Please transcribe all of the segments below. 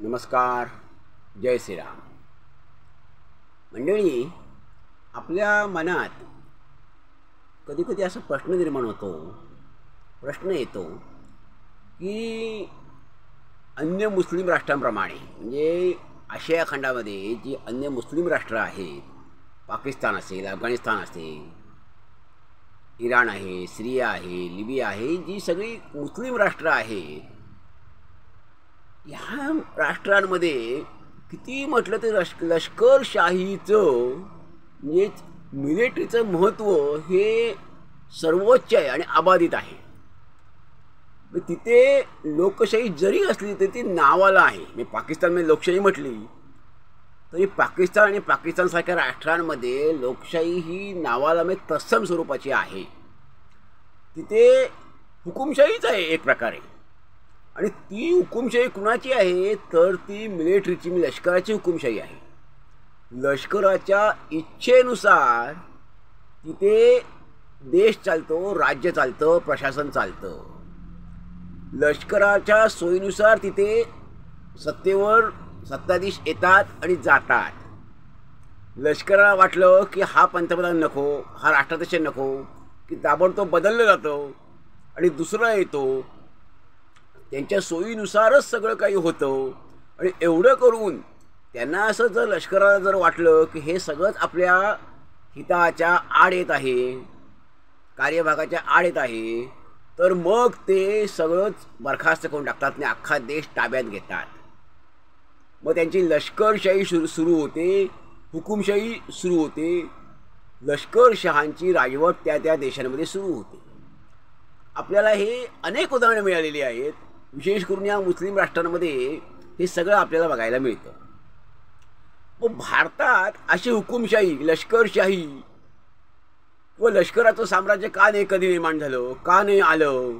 नमस्कार. जय श्रीराम. मंडळी, आपल्या मनात कधी कधी असा प्रश्न निर्माण होतो, प्रश्न येतो की अन्य मुस्लिम राष्ट्रांप्रमाणे म्हणजे आशिया खंडामध्ये जी अन्य मुस्लिम राष्ट्र आहेत, पाकिस्तान असेल, अफगाणिस्तान असेल, इराण आहे, सिरिया आहे, लिबिया आहे, जी सगळी मुस्लिम राष्ट्र आहेत, ह्या राष्ट्रांमध्ये किती म्हटलं तर लष्करशाहीचं म्हणजे मिलिटरीचं महत्त्व हे सर्वोच्च आहे आणि अबाधित आहे. तिथे लोकशाही जरी असली तरी ती नावाला आहे. मी पाकिस्तानमध्ये लोकशाही म्हटली तरी पाकिस्तान आणि पाकिस्तानसारख्या राष्ट्रांमध्ये लोकशाही ही नावाला म्हणजे तत्सम स्वरूपाची आहे. तिथे हुकुमशाहीच आहे एक प्रकारे. आणि ती हुकुमशाही कुणाची आहे तर ती मिलिटरीची, लष्कराची हुकुमशाही आहे. लष्कराच्या इच्छेनुसार तिथे देश चालतो, राज्य चालतं, प्रशासन चालतं. लष्कराच्या सोयीनुसार तिथे सत्तेवर सत्ताधीश येतात आणि जातात. लष्कराला वाटलं की हा पंतप्रधान नको, हा राष्ट्राध्यक्ष नको, की ताबडतोब बदललं जातं आणि दुसरा येतो. त्यांच्या सोयीनुसारच सगळं काही होतं. आणि एवढं करून त्यांना असं जर लष्कराला जर वाटलं की हे सगळंच आपल्या हिताच्या आड येत आहे, कार्यभागाच्या आड येत आहे, तर मग ते सगळंच बरखास्त करून टाकतात आणि अख्खा देश ताब्यात घेतात. मग त्यांची लष्करशाही सुरू होते, हुकुमशाही सुरू होते. लष्करशहांची राजवट त्या त्या देशांमध्ये सुरू होते. आपल्याला हे अनेक उदाहरणं मिळालेली आहेत. विशेष करून या मुस्लिम राष्ट्रांमध्ये हे सगळं आपल्याला बघायला मिळतं. मग भारतात अशी हुकुमशाही, लष्करशाही व लष्कराचं साम्राज्य का नाही कधी निर्माण झालं, का नाही आलं,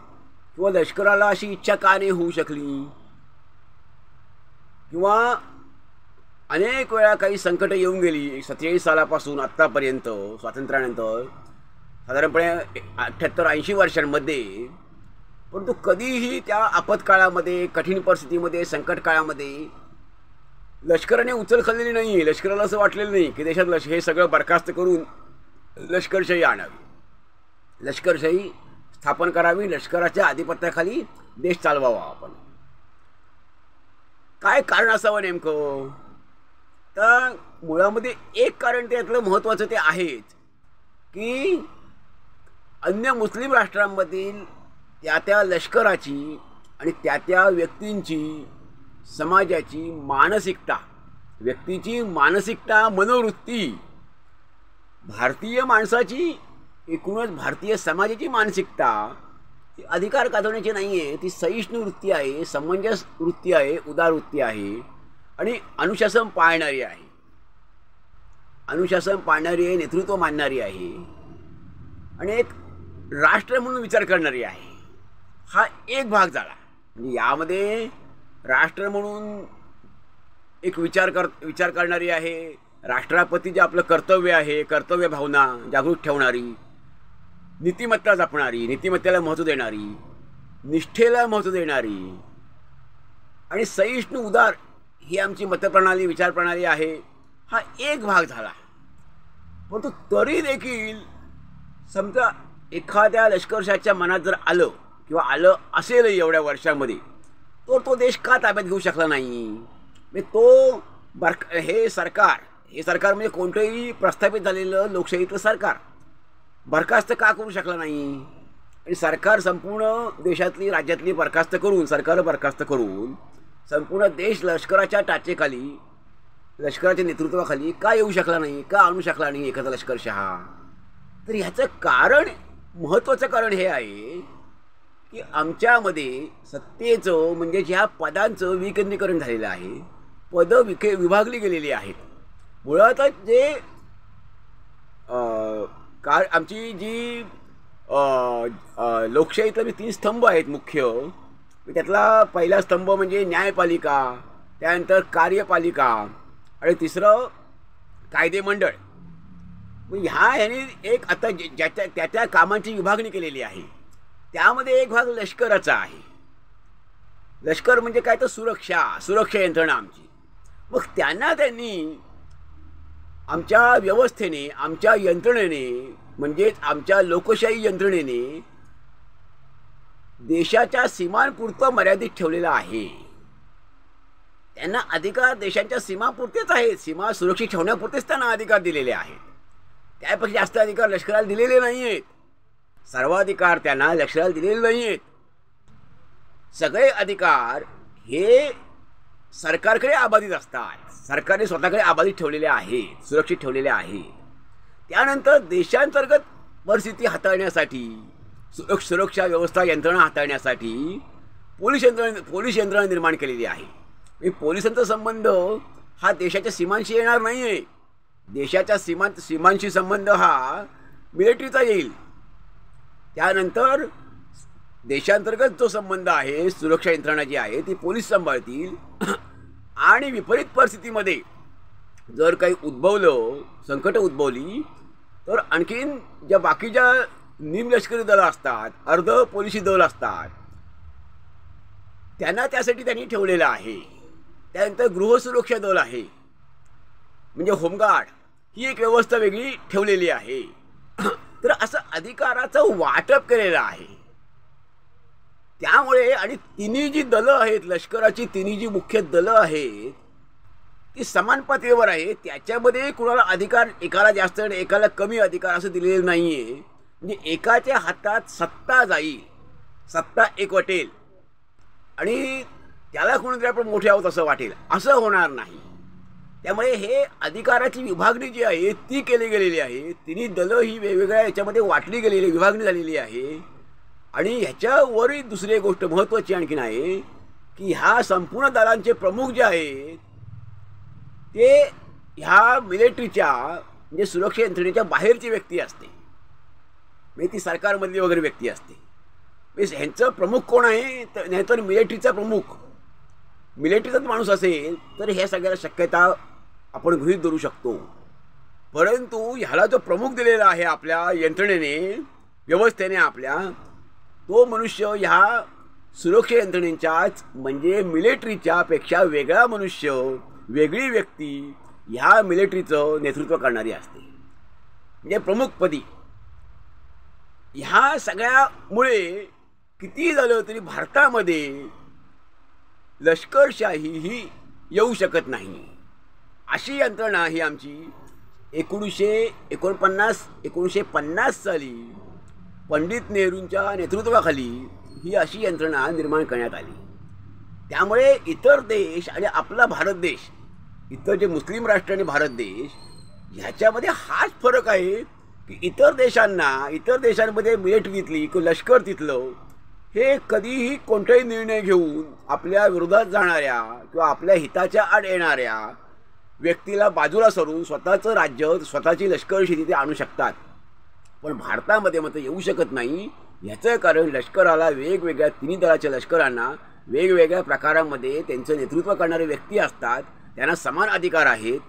किंवा लष्कराला अशी इच्छा का नाही होऊ शकली, किंवा अनेक वेळा काही संकटं येऊन गेली 47 सालापासून आत्तापर्यंत, स्वातंत्र्यानंतर साधारणपणे 78-80 वर्षांमध्ये. परंतु कधीही त्या आपत्काळामध्ये, कठीण परिस्थितीमध्ये, संकट काळामध्ये लष्कराने उचल खाल्लेली नाही आहे. लष्कराला असं वाटलेलं नाही की देशात हे सगळं बरखास्त करून लष्करशाही आणावी, लष्करशाही स्थापन करावी, लष्कराच्या आधिपत्याखाली देश चालवावा. आपण काय कारण असावं नेमकं? तर मुळामध्ये एक कारण त्यातलं महत्त्वाचं ते आहेच की अन्य मुस्लिम राष्ट्रांमधील त्या त्या लष्कराची आणि त्या त्या व्यक्तींची, समाजाची मानसिकता, व्यक्तीची मानसिकता, मनोवृत्ती, भारतीय माणसाची, एकूणच भारतीय समाजाची मानसिकता ही अधिकार गाजवण्याची नाही आहे. ती सहिष्णू वृत्ती आहे, समंजस वृत्ती आहे, उदार वृत्ती आहे आणि अनुशासन पाळणारी आहे. अनुशासन पाळणारी आहे, नेतृत्व मानणारी आहे आणि एक राष्ट्र म्हणून विचार करणारी आहे. हा एक भाग झाला. म्हणजे यामध्ये राष्ट्र म्हणून एक विचार करणारी आहे, राष्ट्रपती जे आपलं कर्तव्य आहे, कर्तव्य भावना जागृत ठेवणारी, नीतिमत्ता जपणारी, नीतिमत्तेला महत्त्व देणारी, निष्ठेला महत्त्व देणारी आणि सहिष्णू उदार ही आमची मतप्रणाली, विचारप्रणाली आहे. हा एक भाग झाला. परंतु तरी देखील समजा एखाद्या लष्करशाहीच्या मनात जर आलं किंवा आलं असेलही एवढ्या वर्षांमध्ये, तर तो देश का ताब्यात घेऊ शकला नाही? म्हणजे हे सरकार म्हणजे कोणतंही प्रस्थापित झालेलं लोकशाहीतलं सरकार बरखास्त का करू शकला नाही? आणि सरकार संपूर्ण देशातली, राज्यातली सरकारं बरखास्त करून संपूर्ण देश लष्कराच्या टाचेखाली, लष्कराच्या नेतृत्वाखाली का येऊ शकला नाही, का आणू शकला नाही एखादा लष्करशहा? तर ह्याचं कारण, महत्त्वाचं कारण हे आहे की आमच्यामध्ये सत्तेचं म्हणजे ज्या पदांचं विकेंद्रीकरण झालेलं आहे, पदं विभागली गेलेली आहेत. मुळातच जे आमची जी लोकशाहीतले 3 स्तंभ आहेत मुख्य, त्यातला पहिला स्तंभ म्हणजे न्यायपालिका, त्यानंतर कार्यपालिका आणि तिसरं कायदेमंडळ. मग ह्याने एक आता ज्या त्या कामांची विभागणी केलेली आहे. त्यामध्ये एक भाग लष्कराचा आहे. लष्कर म्हणजे काय तर सुरक्षा यंत्रणा आमची. मग त्यांनी आमच्या व्यवस्थेने, आमच्या यंत्रणेने, म्हणजेच आमच्या लोकशाही यंत्रणेने देशाच्या सीमांपुरतं मर्यादित ठेवलेलं आहे. त्यांना अधिकार देशांच्या सीमापुरतेच आहेत, सीमा सुरक्षित ठेवण्यापुरतेच त्यांना अधिकार दिलेले आहेत. त्यापेक्षा जास्त अधिकार लष्कराला दिलेले नाही आहेत. सर्वाधिकार त्यांना लष्कराला दिलेले नाही आहेत. सगळे अधिकार हे सरकारकडे आबाधित असतात. सरकारने स्वतःकडे आबाधित ठेवलेले आहेत, सुरक्षित ठेवलेले आहेत. त्यानंतर देशांतर्गत परिस्थिती हाताळण्यासाठी, सुरक्षा व्यवस्था यंत्रणा हाताळण्यासाठी पोलीस यंत्रणा निर्माण केलेली आहे. पोलिसांचा संबंध हा देशाच्या सीमांशी येणार नाही आहे. देशाच्या सीमांशी संबंध हा मिलिटरीचा येईल. त्यानंतर देशांतर्गत जो संबंध आहे, सुरक्षा यंत्रणा जी आहे ती पोलीस सांभाळतील. आणि विपरीत परिस्थितीमध्ये जर काही संकट उद्भवली तर आणखीन ज्या बाकीच्या निमलष्करी दलं असतात, अर्ध पोलिसी दल असतात, त्यासाठी त्यांनी ठेवलेलं आहे. त्यानंतर गृहसुरक्षा दल आहे, म्हणजे होमगार्ड, ही एक व्यवस्था वेगळी ठेवलेली आहे. तर असं अधिकाराचं वाटप केलेलं आहे. त्यामुळे आणि तिन्ही जी दलं आहेत, लष्कराची तिन्ही जी मुख्य दलं आहेत ती समान पातळीवर आहे. त्याच्यामध्ये कुणाला अधिकार एकाला जास्त आणि एकाला कमी अधिकार असं दिलेलं नाही आहे. म्हणजे एकाच्या हातात सत्ता जाईल, सत्ता एकवटेल आणि त्याला कोणीतरी आपण मोठे आहोत असं वाटेल, असं होणार नाही. त्यामुळे हे अधिकाराची विभागणी जी आहे ती केली गेलेली आहे. तिन्ही दलं ही वेगवेगळ्या याच्यामध्ये वाटली गेलेली, विभागणी झालेली आहे. आणि ह्याच्यावरही दुसरी एक गोष्ट महत्त्वाची आणखीन आहे की ह्या संपूर्ण दलांचे प्रमुख जे आहेत ते ह्या मिलिटरीच्या म्हणजे सुरक्षा यंत्रणेच्या बाहेरची व्यक्ती असते, म्हणजे ती सरकारमधली वगैरे व्यक्ती असते. म्हणजे ह्यांचं प्रमुख कोण आहे तर नाहीतर मिलिटरीचा प्रमुख, मिलिटरीचाच माणूस असेल तर ह्या सगळ्या शक्यता आपण गृहीत धरू शकतो. परंतु ह्याला जो प्रमुख दिलेला आहे आपल्या यंत्रणेने, व्यवस्थेने आपल्या, तो मनुष्य ह्या सुरक्षा यंत्रणेच्याच म्हणजे मिलिटरीच्या पेक्षा वेगळा मनुष्य, वेगळी व्यक्ती ह्या मिलिटरीचं नेतृत्व करणारी असते, म्हणजे प्रमुखपदी. ह्या सगळ्यामुळे किती झालं तरी भारतामध्ये लष्करशाही ही येऊ शकत नाही. अशी यंत्रणा ही आमची 1949 साली पंडित नेहरूंच्या नेतृत्वाखाली ही अशी यंत्रणा निर्माण करण्यात आली. त्यामुळे इतर देश आणि आपला भारत देश, इतर जे मुस्लिम राष्ट्र आणि भारत देश, ह्याच्यामध्ये हाच फरक आहे की इतर देशांमध्ये मिलिटरी तिथली किंवा लष्कर तिथलं हे कधीही कोणताही निर्णय घेऊन आपल्या विरोधात जाणाऱ्या किंवा आपल्या हिताच्या आड येणाऱ्या व्यक्तीला बाजूला सरून स्वतःचं राज्य, स्वतःची लष्करशी तिथे आणू शकतात. पण भारतामध्ये मात्र येऊ शकत नाही. याचं कारण लष्कराला वेगवेगळ्या तिन्ही दलाच्या लष्करांना वेगवेगळ्या प्रकारांमध्ये त्यांचं नेतृत्व करणारे व्यक्ती असतात. त्यांना समान अधिकार आहेत.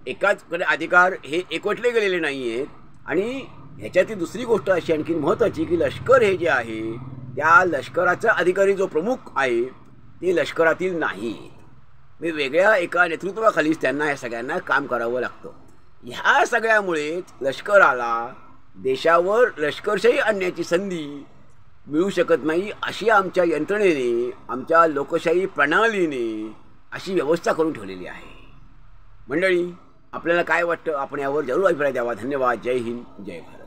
एकाचकडे अधिकार हे एकवटले गेलेले नाही आहेत. आणि ह्याच्यातील दुसरी गोष्ट अशी आणखी महत्त्वाची की लष्कर हे जे आहे त्या लष्कराचा अधिकारी जो प्रमुख आहे ते लष्करातील नाही, वेगळ्या एका नेतृत्वाखालीच त्यांना या सगळ्यांना काम करावं लागतं. ह्या सगळ्यामुळेच लष्कराला देशावर लष्करशाही आणण्याची संधी मिळू शकत नाही. अशी आमच्या यंत्रणेने, आमच्या लोकशाही प्रणालीने अशी व्यवस्था करून ठेवलेली आहे. मंडळी, आपल्याला काय वाटतं आपण यावर जरूर अभिप्राय द्यावा. धन्यवाद. जय हिंद, जय भारत.